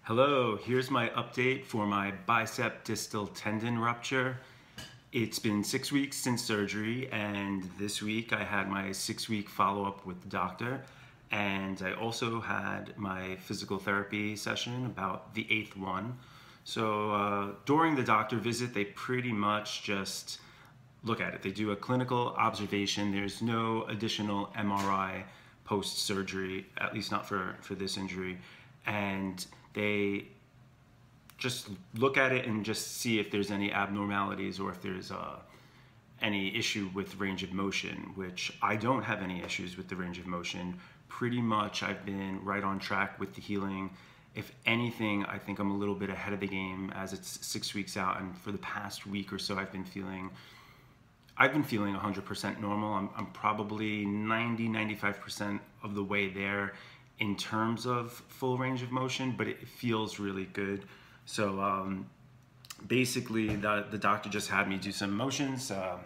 Hello, here's my update for my bicep distal tendon rupture. It's been 6 weeks since surgery, and this week I had my 6-week follow-up with the doctor, and I also had my physical therapy session, about the 8th one. So during the doctor visit, they pretty much just look at it. They do a clinical observation. There's no additional MRI post-surgery, at least not for this injury. And they just look at it and just see if there's any abnormalities or if there's any issue with range of motion, which I don't have any issues with the range of motion. Pretty much I've been right on track with the healing. If anything, I think I'm a little bit ahead of the game as it's 6 weeks out, and for the past week or so I've been feeling 100% normal. I'm probably 90-95% of the way there in terms of full range of motion, but it feels really good. So basically the doctor just had me do some motions. And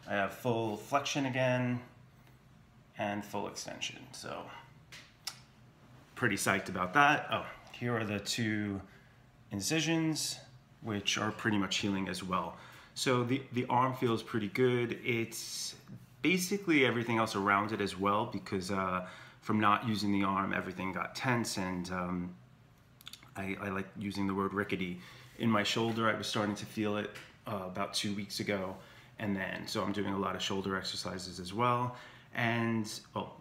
I have full flexion again and full extension. So pretty psyched about that. Oh, here are the 2 incisions, which are pretty much healing as well. So the arm feels pretty good. It's basically everything else around it as well, because from not using the arm, everything got tense, and I like using the word rickety. In my shoulder, I was starting to feel it about 2 weeks ago, and then so I'm doing a lot of shoulder exercises as well, and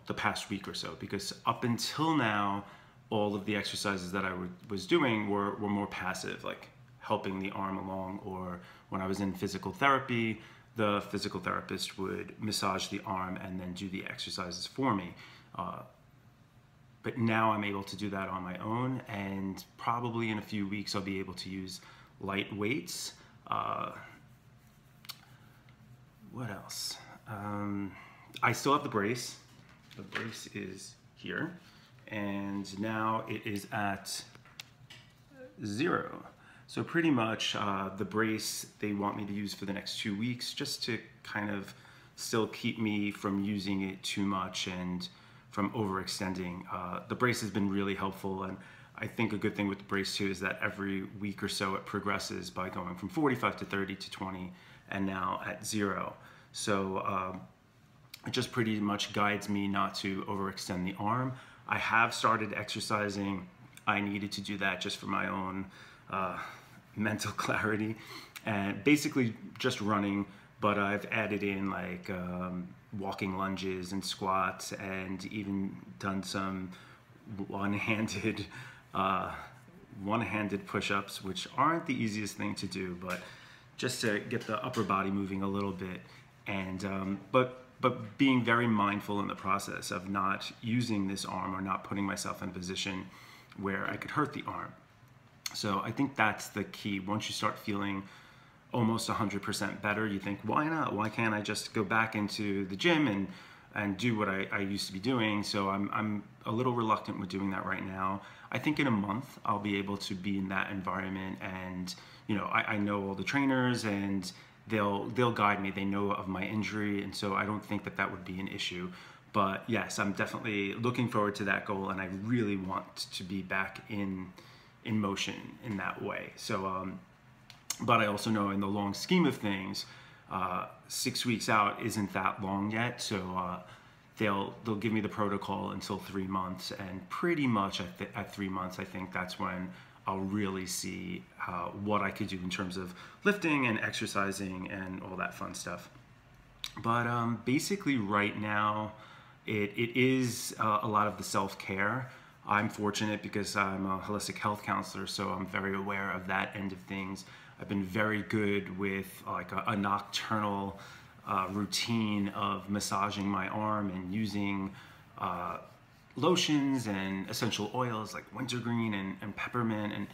the past week or so, because up until now, all of the exercises that I was doing were more passive, like helping the arm along, or when I was in physical therapy, the physical therapist would massage the arm and then do the exercises for me. But now I'm able to do that on my own, and probably in a few weeks I'll be able to use light weights. What else? I still have the brace. The brace is here, and now it is at 0. So pretty much the brace they want me to use for the next 2 weeks, just to kind of still keep me from using it too much and from overextending. The brace has been really helpful, and I think a good thing with the brace too is that every week or so it progresses by going from 45 to 30 to 20 and now at 0. So it just pretty much guides me not to overextend the arm. I have started exercising. I needed to do that just for my own mental clarity, and basically just running, but I've added in like walking lunges and squats, and even done some one-handed push-ups, which aren't the easiest thing to do, but just to get the upper body moving a little bit, and but being very mindful in the process of not using this arm or not putting myself in a position where I could hurt the arm. So I think that's the key. Once you start feeling almost 100% better, you think, why not? Why can't I just go back into the gym and do what I used to be doing? So I'm a little reluctant with doing that right now. I think in a month I'll be able to be in that environment, and you know, I know all the trainers, and they'll guide me. They know of my injury, and so I don't think that would be an issue. But yes, I'm definitely looking forward to that goal, and I really want to be back in motion in that way. So but I also know in the long scheme of things, 6 weeks out isn't that long yet, so they'll give me the protocol until 3 months, and pretty much at 3 months I think that's when I'll really see what I could do in terms of lifting and exercising and all that fun stuff. But basically right now it is a lot of the self-care. I'm fortunate because I'm a holistic health counselor, so I'm very aware of that end of things. I've been very good with like a nocturnal routine of massaging my arm and using lotions and essential oils like wintergreen and peppermint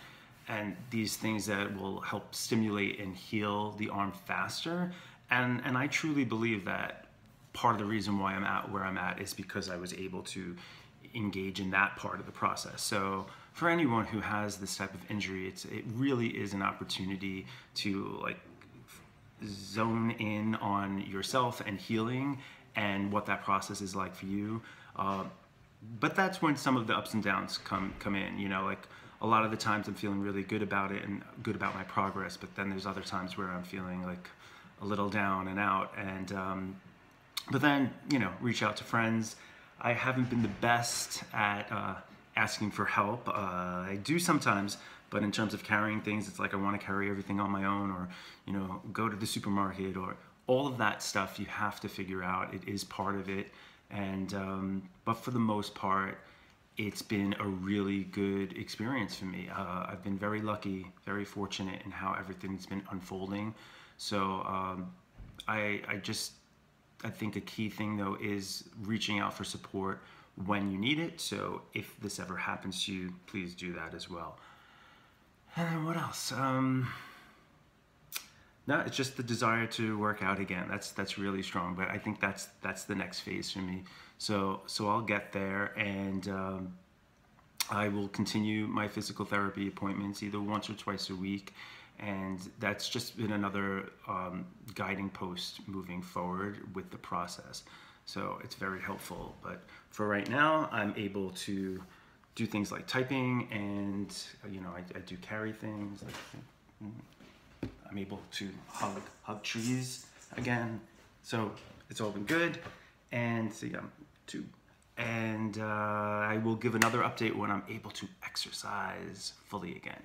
and these things that will help stimulate and heal the arm faster. And I truly believe that part of the reason why I'm at where I'm at is because I was able to engage in that part of the process. So for anyone who has this type of injury, it really is an opportunity to like zone in on yourself and healing and what that process is like for you. But that's when some of the ups and downs come in, you know, like a lot of the times I'm feeling really good about it and good about my progress, but then there's other times where I'm feeling like a little down and out, and but then, you know, reach out to friends. I haven't been the best at asking for help. I do sometimes, but in terms of carrying things, it's like I want to carry everything on my own, or, you know, go to the supermarket, or all of that stuff you have to figure out. It is part of it. And but for the most part, it's been a really good experience for me. I've been very lucky, very fortunate in how everything's been unfolding. So I think a key thing though is reaching out for support when you need it. So if this ever happens to you, please do that as well. And then what else? No, it's just the desire to work out again. That's really strong, but I think that's the next phase for me. So I'll get there, and I will continue my physical therapy appointments either once or twice a week, and that's just been another guiding post moving forward with the process. So it's very helpful. But for right now, I'm able to do things like typing, and you know, I do carry things like. I'm able to hug trees again, so it's all been good. And so yeah, I will give another update when I'm able to exercise fully again.